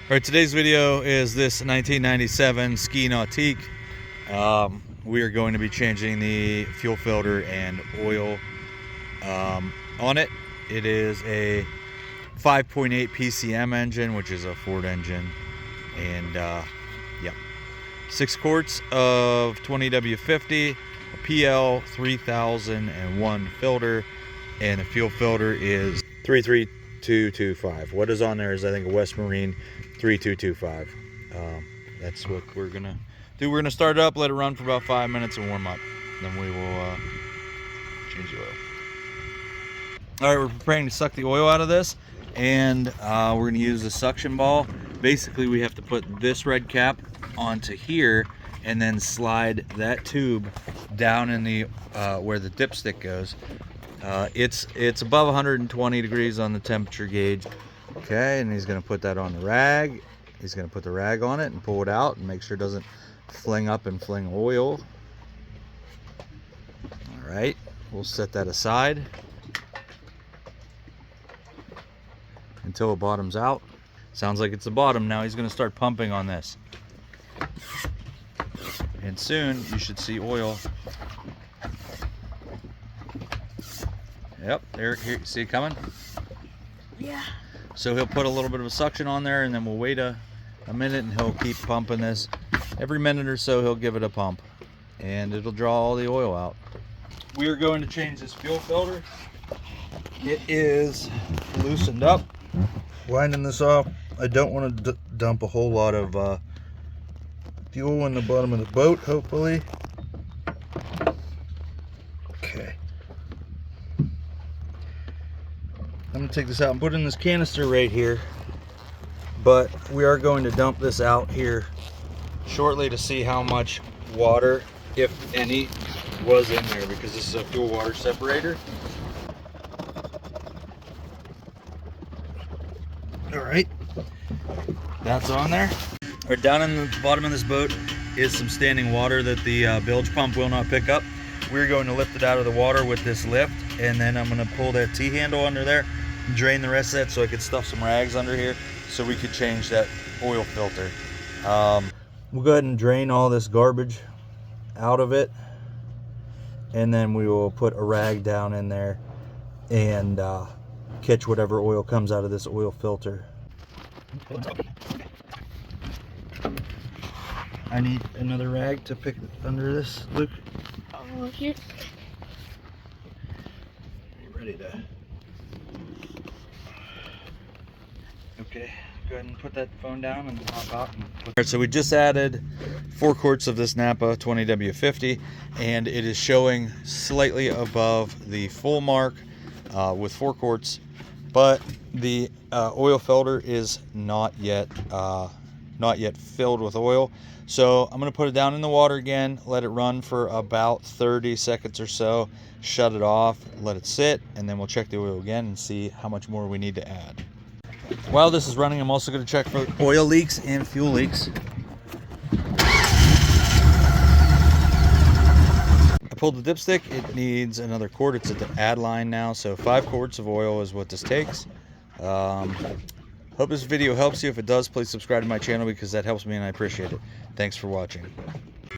Alright, today's video is this 1997 Ski Nautique. We are going to be changing the fuel filter and oil on it. It is a 5.8 PCM engine, which is a Ford engine, and yeah, 6 quarts of 20W50, a PL 3001 filter, and the fuel filter is 33225. What is on there is, I think, a West Marine 3225. That's what we're gonna do. We're gonna start it up, let it run for about 5 minutes and warm up. Then we will change the oil. All right, we're preparing to suck the oil out of this, and we're gonna use a suction ball. Basically, we have to put this red cap onto here and then slide that tube down in the where the dipstick goes. It's above 120 degrees on the temperature gauge. Okay, and he's going to put that on the rag. He's going to put the rag on it and pull it out and make sure it doesn't fling up and fling oil. All right, we'll set that aside until it bottoms out. Sounds like it's the bottom. Now he's going to start pumping on this. And soon you should see oil. Yep, there, here, see it coming? Yeah. So he'll put a little bit of a suction on there, and then we'll wait a minute, and he'll keep pumping this. Every minute or so he'll give it a pump, and it'll draw all the oil out. We are going to change this fuel filter. It is loosened up. Winding this off. I don't want to dump a whole lot of fuel in the bottom of the boat, hopefully. Okay. I'm going to take this out and put it in this canister right here, but we are going to dump this out here shortly to see how much water, if any, was in there, because this is a fuel water separator. All right, that's on there. Right down in the bottom of this boat is some standing water that the bilge pump will not pick up. We're going to lift it out of the water with this lift, and then I'm going to pull that T-handle under there, drain the rest of that so I could stuff some rags under here so we could change that oil filter. We'll go ahead and drain all this garbage out of it, and then we will put a rag down in there and catch whatever oil comes out of this oil filter. I need another rag to pick under this, Luke. Oh, here. You ready to... Okay, go ahead and put that phone down and hop out. Alright, so we just added 4 quarts of this Napa 20W50, and it is showing slightly above the full mark with 4 quarts, but the oil filter is not yet filled with oil. So I'm going to put it down in the water again, let it run for about 30 seconds or so, shut it off, let it sit, and then we'll check the oil again and see how much more we need to add. While this is running, I'm also going to check for oil leaks and fuel leaks. I pulled the dipstick. It needs another quart. It's at the add line now, so 5 quarts of oil is what this takes. Hope this video helps you. If it does, please subscribe to my channel because that helps me and I appreciate it. Thanks for watching.